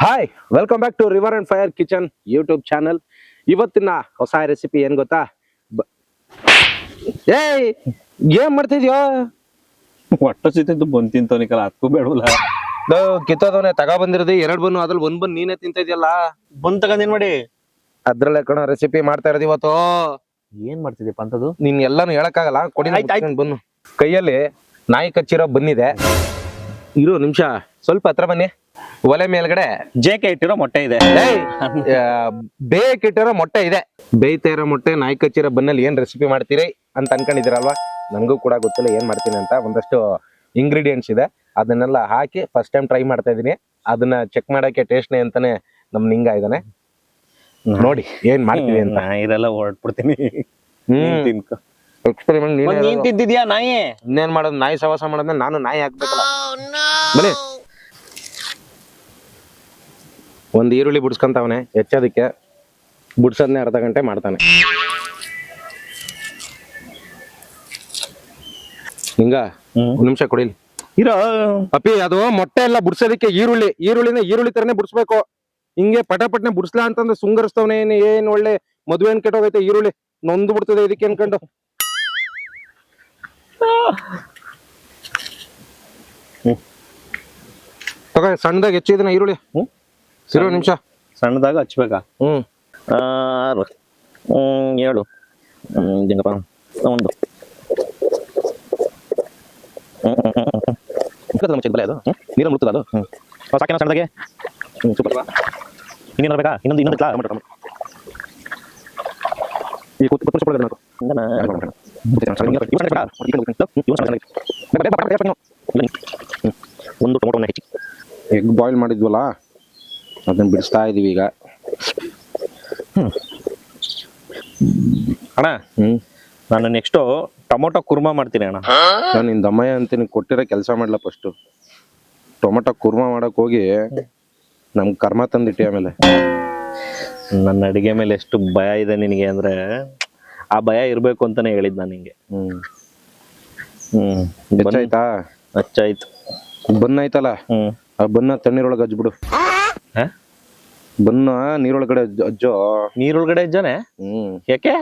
Hi, welcome back to river and fire kitchen YouTube channel. ಇವತ್ತಿನ ಹೊಸ recipe ಏನ್ ಗೊತ್ತಾ? ಏಯ್, ಏನ್ ಮಾಡ್ತಿದ್ಯೋ? ಹೊಟ್ಟೆ ಸಿತ್ತಿದ್ದು ಬಂದ್ ತಿಂತವನಿಕಲ್ಲ ಅದಕ್ಕೂ ಬೇಡವಲ್ಲ. ಕಿತ್ತೋದವನೆ ತಗೋ ಬಂದಿರೋದು 2 ಬನ್ನು, ಅದ್ರಲ್ಲಿ 1 ಬನ್ ನೀನೇ ತಿಂತಿದ್ಯಲ್ಲ. ಬಂದ್ ತಗೊಂಡ್ ಮಾಡಿ ಅದ್ರಲ್ಲೇ ಕಣ ರೆಸಿಪಿ ಮಾಡ್ತಾ ಇರೋದು ಇವತ್ತು. ಏನ್ ಮಾಡ್ತಿದ್ಯಪ್ಪ ಅಂತದು? ನೀನ್ ಎಲ್ಲಾನು ಹೇಳಕ್ಕಾಗಲ್ಲ, ಕೊಡಿ ಆಯ್ತ್. ಬನ್ನು. ಕೈಯಲ್ಲಿ ನಾಯಿ ಕಚ್ಚಿರೋ ಬಂದಿದೆ. ಇರು ನಿಮಿಷ, ಸ್ವಲ್ಪ ಹತ್ರ ಬನ್ನಿ. ಒಲೆ ಮೇಲ್ಗಡೆ ಜೇಕೆ ಇಟ್ಟಿರೋ ಮೊಟ್ಟೆ ಇದೆ. ಬೇಕಿಟ್ಟಿರೋ ಮೊಟ್ಟೆ ಇದೆ. ಬೇಯ್ತಾ ಇರೋ ಮೊಟ್ಟೆ, ನಾಯಿ ಕಚ್ಚಿರೋ ಬನ್ನಲ್ಲಿ ಏನ್ ರೆಸಿಪಿ ಮಾಡ್ತೀರಿ ಅಂತ ಅನ್ಕೊಂಡಿದ್ದೀರಲ್ವಾ? ನನಗೂ ಕೂಡ ಗೊತ್ತಿಲ್ಲ ಏನ್ ಮಾಡ್ತೀನಿ ಅಂತ. ಒಂದಷ್ಟು ಇಂಗ್ರೀಡಿಯೆಂಟ್ಸ್ ಇದೆ, ಅದನ್ನೆಲ್ಲ ಹಾಕಿ ಫಸ್ಟ್ ಟೈಮ್ ಟ್ರೈ ಮಾಡ್ತಾ ಇದೀನಿ. ಅದನ್ನ ಚೆಕ್ ಮಾಡಕ್ಕೆ ಟೇಸ್ಟ್ನೇ ಅಂತಾನೆ ನಮ್ ನಿಂಗ ಇದಾನೆ. ನೋಡಿ ಏನ್ ಮಾಡ್ತೀವಿ ಅಂತ. ಇದೆಲ್ಲ ಹೊರಟ್ಬಿಡ್ತೀನಿ. ತಿನ್ಕೊ. ಎಕ್ಸ್ಪೆರಿಮೆಂಟ್ ನೀನ್ ತಿಂದಿದ್ಯಾ ನಾಯಿ? ಇನ್ನೇನ್ ಮಾಡೋದು, ನಾಯಿ ಸವಾಸ ಮಾಡೋದ್ಮೇಲೆ ನಾನು ನಾಯಿ ಹಾಕ್ಬೇಕಲ್ಲ. ಬನ್ನಿ. ಒಂದ್ ಈರುಳ್ಳಿ ಬಿಡ್ಸ್ಕೊಂತವನೆ, ಹೆಚ್ಚೋದಕ್ಕೆ ಬಿಡ್ಸೋದ್ನೇ ಅರ್ಧ ಗಂಟೆ ಮಾಡ್ತಾನೆ. ಹಿಂಗ 1 ನಿಮಿಷ ಕೊಡಿಲಿ ಇರೋ ಅಪ್ಪಿ. ಅದು ಮೊಟ್ಟೆ ಎಲ್ಲ ಬಿಡ್ಸೋದಕ್ಕೆ ಈರುಳ್ಳಿನ ಈರುಳ್ಳಿ ತರನೇ ಬಿಡ್ಸ್ಬೇಕು. ಹಿಂಗೆ ಪಟಪಟ್ನೆ ಬಿಡ್ಸ್ಲಾ ಅಂತಂದ್ರೆ ಸುಂಗರಿಸ್ತವನೆ. ಏನ್ ಒಳ್ಳೆ ಮದುವೆ ಕೆಟ್ಟೋಗೈತೆ ಈರುಳ್ಳಿ, ನೊಂದು ಬಿಡ್ತದೆ ಇದಕ್ಕೆ ಅನ್ಕೊಂಡು. ತಗೋ, ಸಣ್ಣದಾಗ ಹೆಚ್ಚಿದನ ಈರುಳ್ಳಿ. 0 ನಿಮಿಷ ಸಣ್ಣದಾಗ ಹಚ್ಬೇಕಾ? 6 7 ಹಿಂಗಪ್ಪ. ಒಂದು ನೀರ ಮುಡ್ತದ ಅದು. ಸಾಕಿನ ಸಣ್ಣದಾಗೆ. ಸೂಪರ್. ಇನ್ನೇನು ಬೇಕಾ? ಇನ್ನೊಂದು ಒಂದು ಟೊಮೊಟೊನ ಹೆಚ್ಚಿ ಎಗ್ ಬಾಯ್ಲ್ ಮಾಡಿದ್ವಲ್ಲ, ಅದನ್ನ ಬಿಡಿಸ್ತಾ ಇದೀವಿ ಈಗ. ಅಣ್ಣ, ನಾನು ನೆಕ್ಸ್ಟ್ ಟೊಮೊಟೊ ಕುರ್ಮಾ ಮಾಡ್ತೀನಿ ಅಣ್ಣ. ನಾನು ನಿನ್ ದಮ್ಮಯ್ಯ ಅಂತೀನಿ, ಕೊಟ್ಟಿರೋ ಕೆಲಸ ಮಾಡ್ಲ. ಫಸ್ಟ್ ಟೊಮೊಟೊ ಕುರ್ಮಾ ಮಾಡಕ್ ಹೋಗಿ ನಮ್ಗೆ ಕರ್ಮ ತಂದಿಟ್ಟಿ. ಆಮೇಲೆ ನನ್ನ ಅಡಿಗೆ ಮೇಲೆ ಎಷ್ಟು ಭಯ ಇದೆ ನಿನಗೆ ಅಂದ್ರೆ, ಆ ಭಯ ಇರ್ಬೇಕು ಅಂತಾನೆ ಹೇಳಿದ್ ನಾನು ನಿಂಗೆ. ಹೆಚ್ಚಾಯ್ತಾ? ಹಚ್ಚಾಯ್ತು. ಬನ್ನ ಐತಲ್ಲ, ಆ ಬನ್ನ ತಣ್ಣೀರೊಳಗೆ ಹಚ್ಬಿಡು. ಬನ್ನ ನೀರೊಳಗಡೆ ಅಜ್ಜೋ. ನೀರೊಳಗಡೆ ಅಜ್ಜಾನೆ? ಯಾಕೆ?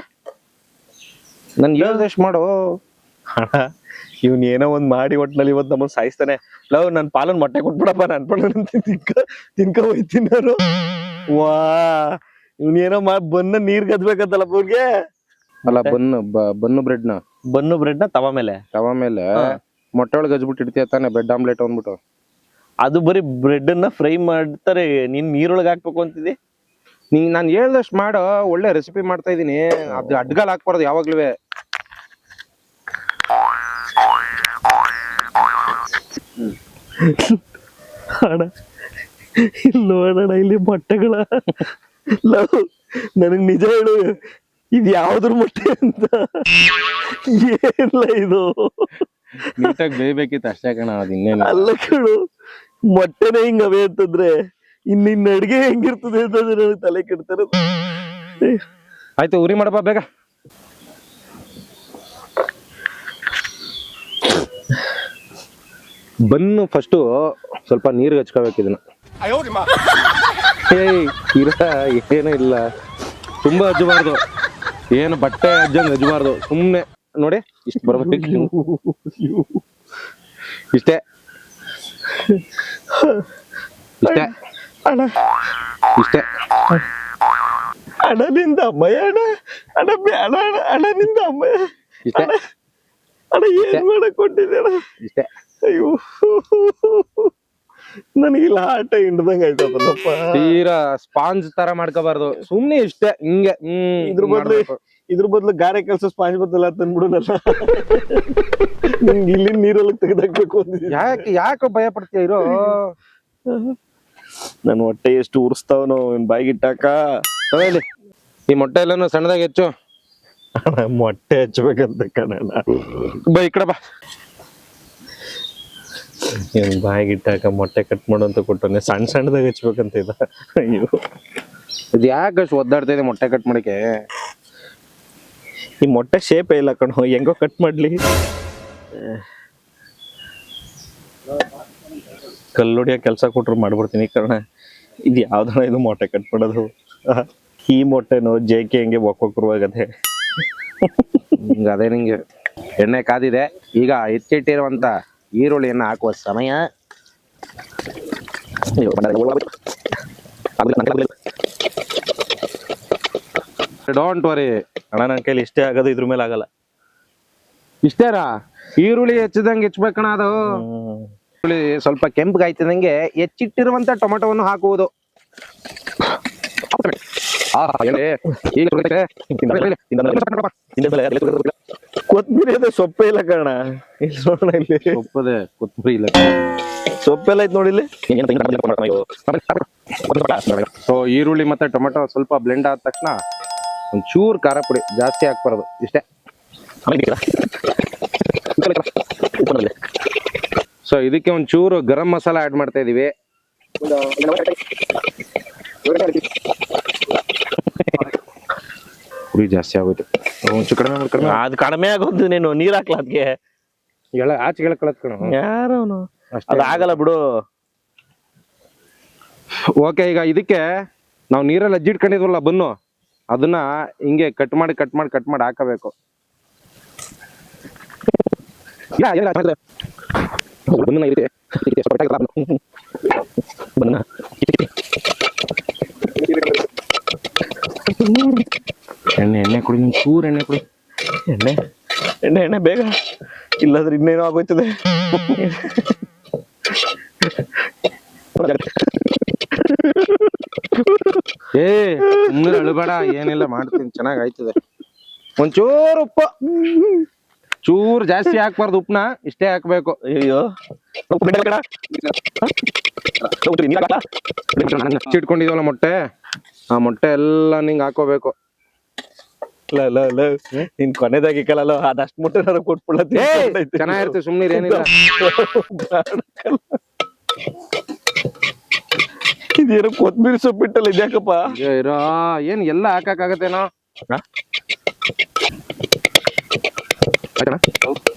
ನನ್ ಹೇಳ್ದಷ್ಟು ಮಾಡು. ಇವ್ನ ಏನೋ ಒಂದ್ ಮಾಡಿ ಒಟ್ನಲ್ಲಿ ಇವತ್ತು ನಮ್ಮನ್ನ ಸಾಯಿಸ್ತಾನೆ. ಲವ್, ನನ್ ಪಾಲನ್ ಮೊಟ್ಟೆ ಕೊಟ್ಬಿಡಪ್ಪ, ನನ್ ಪಾಲನ್ ತಿನ್ಕ ಹೋಯ್ತೀನಿ ನಾನು. ವಾ, ಇವ್ನ ಏನೋ ಬನ್ನ ನೀರ್ ಗದ್ಬೇಕಂತಲ್ಲ ಅವ್ರಿಗೆ. ಅಲ್ಲ, ಬನ್ನು ಬ್ರೆಡ್ ನ ತವ ಮೇಲೆ ಮೊಟ್ಟೆ ಒಳಗೆ ಹಚ್ಬಿಟ್ಟು ಇಡ್ತೀಯ ತಾನೆ, ಬ್ರೆಡ್ ಆಮ್ಲೆಟ್ ಅಂದ್ಬಿಟ್ಟು. ಅದು ಬರೀ ಬ್ರೆಡ್ ಅನ್ನ ಫ್ರೈ ಮಾಡ್ತಾರೆ, ನೀನ್ ನೀರೊಳಗೆ ಹಾಕ್ಬೇಕು ಅಂತಿದ್ದಿ. ನಾನು ಹೇಳ್ದಷ್ಟು ಮಾಡು. ಒಳ್ಳೆ ರೆಸಿಪಿ ಮಾಡ್ತಾ ಇದೀನಿ. ಅದು ಅಡ್ಗಾಲ್ ಹಾಕ್ಬಾರ್ದು ಯಾವಾಗ್ಲೂ. ಅಣ್ಣ, ಇಲ್ಲಿ ನೋಡೋಣ, ಇಲ್ಲಿ ಮೊಟ್ಟೆಗಳ. ನನಗ್ ನಿಜ ಹೇಳು, ಇದು ಯಾವ್ದ್ರ ಮೊಟ್ಟೆ ಅಂತ? ಏನಿಲ್ಲ, ಇದು ನೀಟಾಗಿ ಬೇಯ್ಬೇಕಿತ್ತು ಅಷ್ಟೇ ಕಣ. ಅದು ಇನ್ನೇನು ಅಲ್ಲ ಕಣು, ಮೊಟ್ಟೆನೇ ಹಿಂಗವೇ ಅಂತಂದ್ರೆ ಇನ್ನ ಅಡ್ಗೆ ಹೆಂಗಿರ್ತದೆ ಅಂತಂದ್ರೆ ನನಗೆ ತಲೆ ಕೆಡ್ತಾರ. ಆಯ್ತು, ಉರಿ ಮಾಡಪ್ಪ ಬೇಗ. ಬನ್ನು ಫಸ್ಟು ಸ್ವಲ್ಪ ನೀರಿಗೆ ಹಚ್ಕೋಬೇಕು ಇದನ್ನ. ಏನೂ ಇಲ್ಲ, ತುಂಬಾ ಹಚ್ಚಬಾರ್ದು. ಏನು ಬಟ್ಟೆ ಹಜ್ಜಂಗ್ ಹಚ್ಚಬಾರ್ದು. ಸುಮ್ನೆ ನೋಡಿ, ಇಷ್ಟು ಬರ್ಬೇಕು. ಇಷ್ಟೇ ಇಷ್ಟೇ ಅಣ್ಣ, ಇಷ್ಟೇ. ಅಣ್ಣ ನಿಂದ ಅಮ್ಮಯ್ಯ, ಅಣ್ಣ ಅಣ್ಣ ಬೇಡ ಅಣ್ಣ, ಅಣ್ಣ ನಿಂದ ಅಮ್ಮಯ್ಯ. ಇಷ್ಟೇ ಅಣ್ಣ, ಏನ್ ಮಾಡಕ್ ಕೊಟ್ಟಿದ್ದೇಣ? ಇಷ್ಟೇ. ಅಯ್ಯೋ, ನನಗಿಲ್ಲ ಆಟ ಹಿಂಡ್ದಂಗ ಆಯ್ತಪ್ಪ. ತೀರಾ ಸ್ಪಾಂಜ್ ತರ ಮಾಡ್ಕೋಬಾರ್ದು, ಸುಮ್ನೆ ಇಷ್ಟೇ ಹಿಂಗೆ. ಇದ್ರ ಬದ್ಲು ಗಾರೆ ಕೆಲಸ ಸ್ಪಾಂಜ್ ಬದಲ್ಲ ತಂದ್ಬಿಡೋದಲ್ಲ. ನಿಂಗೆ ಇಲ್ಲಿ ನೀರೊಳಗೆ ತೆಗೆದಾಕ್ಬೇಕು ಅಂದಿದ್ದೀನಿ. ಯಾಕೆ ಭಯ ಪಡ್ತೀಯ? ಇರೋ, ನನ್ ಹೊಟ್ಟೆ ಎಷ್ಟು ಉರ್ಸ್ತಾವನೋ ಬಾಯಿಗಿಟ್ಟಾಕ. ಇಲ್ಲಿ ಈ ಮೊಟ್ಟೆ ಎಲ್ಲಾನು ಸಣ್ಣದಾಗಿ ಹೆಚ್ಚು. ಮೊಟ್ಟೆ ಹಚ್ಬೇಕಂತ ಕಣ. ಬಾ ಈ ಕಡೆ ಬಾ. ಬಾಯಿಗಿಟ್ಟಾಕ ಮೊಟ್ಟೆ ಕಟ್ ಮಾಡು ಅಂತ ಕೊಟ್ಟನೆ, ಸಣ್ಣದಾಗ ಹಚ್ಬೇಕಂತ ಇದ. ಅಯ್ಯೋ, ಇದು ಯಾಕೆ ಅಷ್ಟು ಒದ್ದಾಡ್ತಾ ಇದೆ ಮೊಟ್ಟೆ ಕಟ್ ಮಾಡಕ್ಕೆ? ಈ ಮೊಟ್ಟೆ ಶೇಪೇ ಇಲ್ಲ ಕಣೋ, ಹೆಂಗೋ ಕಟ್ ಮಾಡ್ಲಿ. ಕಲ್ಲೊಡಿಯ ಕೆಲಸ ಕೊಟ್ರು ಮಾಡ್ಬಿಡ್ತೀನಿ ಕಾರಣ ಇದು ಯಾವ್ದನ ಇದು ಮೊಟ್ಟೆ ಕಟ್ ಮಾಡೋದು ಈ ಮೊಟ್ಟೆನು ಜೇಕೆ ಹಂಗೆ ಒಕ್ಕೊಕ್ರುವಾಗದೆ ಅದೇ ನಿಂಗೆ ಎಣ್ಣೆ ಕಾದಿದೆ. ಈಗ ಹೆಚ್ಚಿಟ್ಟಿರುವಂತ ಈರುಳ್ಳಿಯನ್ನ ಹಾಕುವ ಸಮಯ. ಡೋಂಟ್ ವರಿ ಅಣ್ಣ ನನ್ನ ಕೈಲಿ ಇಷ್ಟೇ ಆಗೋದು, ಇದ್ರ ಮೇಲೆ ಆಗಲ್ಲ. ಇಷ್ಟೇರಾ? ಈರುಳ್ಳಿ ಹೆಚ್ಚಿದಂಗೆ ಹೆಚ್ಚಬೇಕಣ ಅದು. ಈರುಳ್ಳಿ ಸ್ವಲ್ಪ ಕೆಂಪಗಾಯ್ತಿದಂಗೆ ಹೆಚ್ಚಿಟ್ಟಿರುವಂತ ಟೊಮೆಟೊವನ್ನು ಹಾಕುವುದು. ಕೊತ್ಮೀರಿ ಅದೇ ಸೊಪ್ಪೆ ಇಲ್ಲ ಕಾರಣ ಇಲ್ಲಿ ನೋಡೋಣ, ಇಲ್ಲಿ ಸೊಪ್ಪದೆ ಕೊತ್ತಂಬರಿ ಇಲ್ಲ, ಸೊಪ್ಪೆಲ್ಲ ಐತ್ ನೋಡಿ ಇಲ್ಲಿ. ಸೊ ಈರುಳ್ಳಿ ಮತ್ತೆ ಟೊಮೆಟೊ ಸ್ವಲ್ಪ ಬ್ಲೆಂಡ್ ಆದ ತಕ್ಷಣ ಒಂಚೂರು ಖಾರ ಪುಡಿ ಜಾಸ್ತಿ ಹಾಕ್ಬಾರ್ದು, ಇಷ್ಟೇ. ಸೊ ಇದಕ್ಕೆ ಒಂಚೂರು ಗರಂ ಮಸಾಲ ಆಡ್ ಮಾಡ್ತಾ ಇದೀವಿ. ಪುಡಿ ಜಾಸ್ತಿ ಆಗೋಯ್ತು, ಒಂಚೂರು ಕಡಿಮೆ. ಅದು ಕಡಿಮೆ ಆಗೋದು, ನೀನು ನೀರ್ ಹಾಕ್ಲ ಅದ್ಗೆ ಆಚೆ ಗೆಳಕಳತ್ ಕಣ. ಯಾರವನು ಅದ್ ಆಗಲ್ಲ ಬಿಡು. ಓಕೆ, ಈಗ ಇದಕ್ಕೆ ನಾವು ನೀರಲ್ಲಿ ಅಜ್ಜಿಟ್ಕೊಂಡಿದ್ವಲ್ಲ ಬನ್ನು, ಅದನ್ನ ಹಿಂಗೆ ಕಟ್ ಮಾಡಿ ಹಾಕಬೇಕು. ಎಣ್ಣೆ ಕುಡಿ, ಚೂರು ಎಣ್ಣೆ ಕುಡಿ. ಎಣ್ಣೆ ಬೇಗ, ಇಲ್ಲಾದ್ರೆ ಇನ್ನೇನೋ ಆಗೋಯ್ತದೆ. ಸುಮ್ಮನೆ ಅಳಬೇಡ, ಏನಿಲ್ಲ ಮಾಡ್ತೀನಿ, ಚೆನ್ನಾಗ್ ಆಯ್ತದೆ. ಒಂಚೂರು ಉಪ್ಪು, ಚೂರು ಜಾಸ್ತಿ ಹಾಕ್ಬಾರ್ದು, ಉಪ್ಪನ ಇಷ್ಟೇ ಹಾಕ್ಬೇಕು. ಅಯ್ಯೋ ಇಟ್ಕೊಂಡಿದ್ವಲ್ಲ ಮೊಟ್ಟೆ, ಆ ಮೊಟ್ಟೆ ಎಲ್ಲ ನಿಂಗೆ ಹಾಕೋಬೇಕು. ನಿನ್ ಕೊನೆದಾಗಿಕ್ಕಲ್ಲ ಅದಷ್ಟು ಮೊಟ್ಟೆ ಕೊಟ್ಬಿಡ. ಚೆನ್ನಾಗಿರುತ್ತೆ, ಸುಮ್ನೀರ್, ಏನಿಲ್ಲ. ಇದೇನು ಕೊತ್ಮೀರಿ ಸೊಪ್ಪಿಟ್ಟಲ್ಲ, ಇದ್ಯಾಕಪ್ಪ? ಇರೋ ಏನ್ ಎಲ್ಲ ಹಾಕಕ್ಕಾಗತ್ತೇನೋ.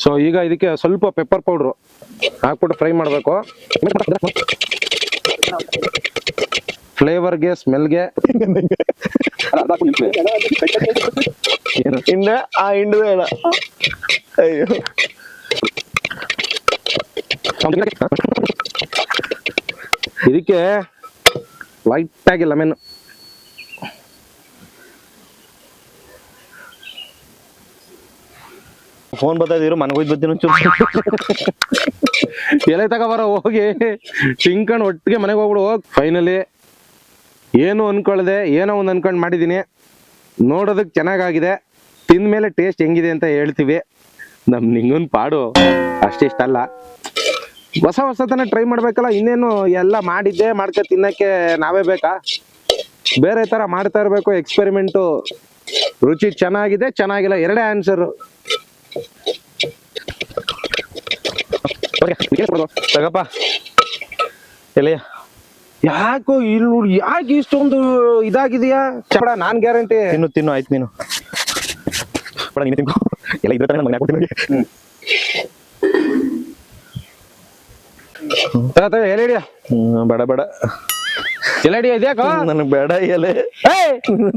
ಸೊ ಈಗ ಇದಕ್ಕೆ ಸ್ವಲ್ಪ ಪೆಪ್ಪರ್ ಪೌಡ್ರು ಹಾಕ್ಬಿಟ್ಟು ಫ್ರೈ ಮಾಡ್ಬೇಕು. ಫ್ಲೇವರ್ಗೆ, ಸ್ಮೆಲ್ಗೆ. ಇನ್ನ ಆ ಹಿಂಡು ಬೇಡ. ಅಯ್ಯೋ, ಇದಕ್ಕೆ ಲೈಟ್ ಆಗಿ ಲೆಮನ್. ಫೋನ್ ಬರ್ತಾ ಇದೀರು, ಮನಗೋಯ್ತು ಬರ್ತೀನಿ. ಎಲೆ ತಗೋಬಾರ, ಹೋಗಿ ತಿನ್ಕೊಂಡು ಒಟ್ಟಿಗೆ ಮನೆಗೆ ಹೋಗ್ಬಿಡು. ಫೈನಲಿ ಏನು ಅನ್ಕೊಳ್ದೆ ಏನೋ ಒಂದು ಅನ್ಕೊಂಡ್ ಮಾಡಿದೀನಿ. ನೋಡೋದಕ್ಕೆ ಚೆನ್ನಾಗಾಗಿದೆ, ತಿಂದ್ಮೇಲೆ ಟೇಸ್ಟ್ ಹೆಂಗಿದೆ ಅಂತ ಹೇಳ್ತೀವಿ. ನಮ್ ನಿಂಗನ್ ಪಾಡು ಅಷ್ಟಿಷ್ಟಲ್ಲ, ಹೊಸತನ ಟ್ರೈ ಮಾಡ್ಬೇಕಲ್ಲ. ಇನ್ನೇನು ಎಲ್ಲ ಮಾಡಿದ್ದೆ ಮಾಡ್ಕೊ ತಿನ್ನಕ್ಕೆ ನಾವೇ ಬೇಕಾ? ಬೇರೆ ತರ ಮಾಡ್ತಾ ಇರ್ಬೇಕು ಎಕ್ಸ್ಪೆರಿಮೆಂಟು. ರುಚಿ ಚೆನ್ನಾಗಿದೆ, ಚೆನ್ನಾಗಿಲ್ಲ, ಎರಡೇ ಆನ್ಸರ್. ತಗಪ್ಪ ಎಲೆಯ. ಯಾಕೋ ಇಲ್ಲಿ ಯಾಕೆ ಇಷ್ಟೊಂದು ಇದಾಗಿದೆಯಾ? ಚಪಡ, ನಾನ್ ಗ್ಯಾರಂಟಿ. ತಿನ್ನು ಆಯ್ತು, ನೀನು ನೀನು ತಿನ್ಕೋ. ಎಲ್ಲ ಇದ್ರೆ ತಾನೇ ಮನೆ ಕೊಡ್ತೀನಿ. ಎಲೆಡಿಯ ಬೇಡ ಎಲೆಡಿ ಇದ್ಯಾಕೋ? ನನಗ್ ಬೇಡ ಎಲೆ.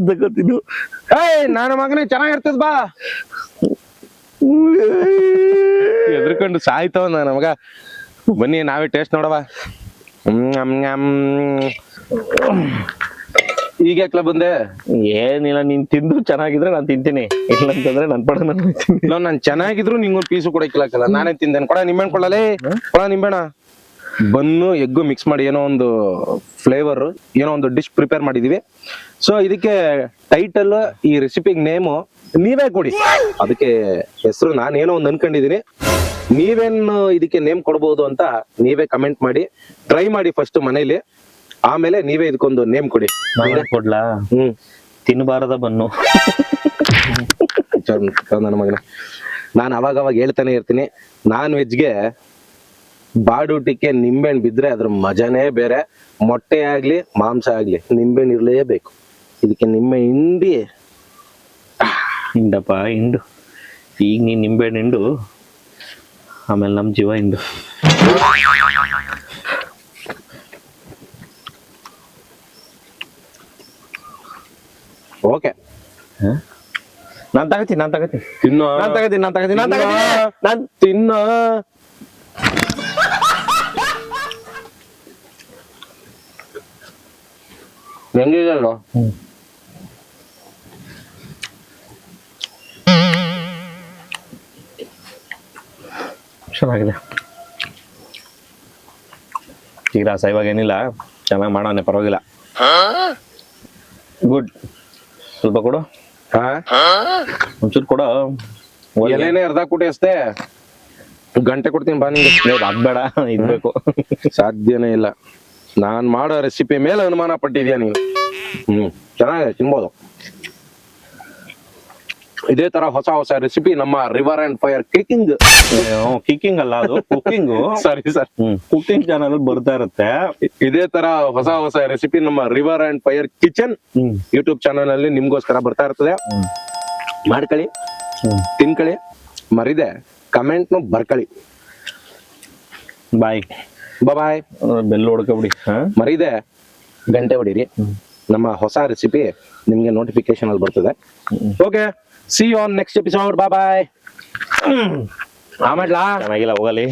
ತಗೋತೀನಿ. ನಾನು ಮಗನೇ ಚೆನ್ನಾಗಿರ್ತದ ಬಾ. ಎದ್ರಕೊಂಡು ಸಾಯ್ತವ ನಮಗ. ಬನ್ನಿ ನಾವೇ ಟೇಸ್ಟ್ ನೋಡವ. ಈಗ ಯಾಕ್ಲ ಬಂದೆ? ಏನಿಲ್ಲ, ನೀನ್ ತಿಂದು ಚೆನ್ನಾಗಿದ್ರೆ ನಾನ್ ತಿಂತೀನಿ, ಇಲ್ಲ ಅಂತಂದ್ರೆ ನನ್ ಪಡ ನಾನು ತಿಂತೀನಿ. ಇಲ್ಲ, ನಾನ್ ಚೆನ್ನಾಗಿದ್ರು ನಿಂಗೊಂದು ಪೀಸು ಕೊಡಕ್ಕಿಲ್ಲ, ನಾನೇ ತಿಂದೇನೆ. ಕೊಡ ನಿಂಬೆಹಣ್ಣು ಕೊಡಲೇ, ಕೊಡ ನಿಂಬೆಹಣ್ಣ. ಬನ್ನು ಎಗ್ಗು ಮಿಕ್ಸ್ ಮಾಡಿ ಏನೋ ಒಂದು ಫ್ಲೇವರ್, ಏನೋ ಒಂದು ಡಿಶ್ ಪ್ರಿಪೇರ್ ಮಾಡಿದೀವಿ. ಸೊ ಇದಕ್ಕೆ ಟೈಟಲ್, ಈ ರೆಸಿಪಿಗೆ ನೇಮು ನೀವೇ ಕೊಡಿ. ಅದಕ್ಕೆ ಹೆಸರು ನಾನೇನೋ ಒಂದು ಅನ್ಕೊಂಡಿದೀನಿ. ನೀವೇನು ಇದಕ್ಕೆ ನೇಮ್ ಕೊಡ್ಬೋದು ಅಂತ ನೀವೇ ಕಮೆಂಟ್ ಮಾಡಿ, ಟ್ರೈ ಮಾಡಿ ಫಸ್ಟ್ ಮನೇಲಿ, ಆಮೇಲೆ ನೀವೇ ಇದಕ್ಕೊಂದು ನೇಮ್ ಕೊಡಿ. ಕೊಡ್ಲಾ? ತಿನ್ನಬಾರದ ಬನ್ನು. ನನ್ನ ಮಗನ, ನಾನು ಅವಾಗ ಹೇಳ್ತಾನೆ ಇರ್ತೀನಿ, ನಾನ್ ವೆಜ್ಗೆ ಬಾಡೂಟಕ್ಕೆ ನಿಂಬೆಹಣ್ಣು ಬಿದ್ರೆ ಅದ್ರ ಮಜಾನೇ ಬೇರೆ. ಮೊಟ್ಟೆ ಆಗ್ಲಿ ಮಾಂಸ ಆಗ್ಲಿ ನಿಂಬೆಹಣ್ಣು ಇರ್ಲೇಬೇಕು. ಇದಕ್ಕೆ ನಿಂಬೆ ಹಿಂಡಪ್ಪ, ಹಿಂಡು. ಈಗ ನೀನ್ ನಿಂಬೆಹಣ್ಣು ಹಿಂಡು, ಆಮೇಲೆ ನಮ್ ಜೀವ ಹಿಂಡು. ನಾನ್ ತಗತೀನಿ ತಿನ್ನೋ ನಾನ್ ತಗತೀನಿ ನಾನ್ ತಿನ್ನ ಹೆಂಗಿದಲ್ಲ ಚೆನ್ನಾಗಿದೆ ಈಗ ರಸ ಇವಾಗ ಏನಿಲ್ಲ ಚೆನ್ನಾಗಿ ಮಾಡೋನೆ ಪರವಾಗಿಲ್ಲ ಗುಡ್ ಸ್ವಲ್ಪ ಕೊಡು ಒಂಚೂರು ಕೊಡು ಎಲೆನೇ ಅರ್ಧ ಕುಟಿ ಅಷ್ಟೇ ಗಂಟೆ ಕೊಡ್ತೀನಿ ಬಾ ನಿಂಗೆ ಅದ್ಬೇಡ ಇದ್ಬೇಕು ಸಾಧ್ಯನೇ ಇಲ್ಲ ನಾನ್ ಮಾಡೋ ರೆಸಿಪಿ ಮೇಲೆ ಅನುಮಾನ ಪಟ್ಟಿದ್ಯಾ ನೀನು ಚೆನ್ನಾಗಿದೆ ತಿನ್ಬೋದು ಇದೇ ತರ ಹೊಸ ಹೊಸ ರೆಸಿಪಿ ನಮ್ಮ river and fire kicking kicking ಅಲ್ಲ ಅದು cooking sorry sir cooking channel ಬರ್ತಾ ಇರುತ್ತೆ ಇದೇ ತರ ಹೊಸ ಹೊಸ ರೆಸಿಪಿ ನಮ್ಮ river and fire kitchen YouTube channel ಅಲ್ಲಿ ನಿಮ್ಗೋಸ್ಕರ ಬರ್ತಾ ಇರ್ತದೆ ಮಾಡ್ಕೊಳ್ಳಿ ತಿನ್ಕೊಳ್ಳಿ ಮರಿದೆ ಕಮೆಂಟ್ ನು ಬರ್ಕೊಳ್ಳಿ ಬಾಯ್ ಬಾಯ್ ಬೆಲ್ ಹೊಡ್ಕೊಬಿಡಿ ಮರಿದೆ ಗಂಟೆ ಹೊಡೀರಿ ನಮ್ಮ ಹೊಸ ರೆಸಿಪಿ ನಿಮ್ಗೆ ನೋಟಿಫಿಕೇಶನ್ ಅಲ್ಲಿ ಬರ್ತದೆ okay see you on next episode bye ಆಮೇಲೆ ಚೆನ್ನಾಗಿಲ್ಲ ಹೋಗಲಿ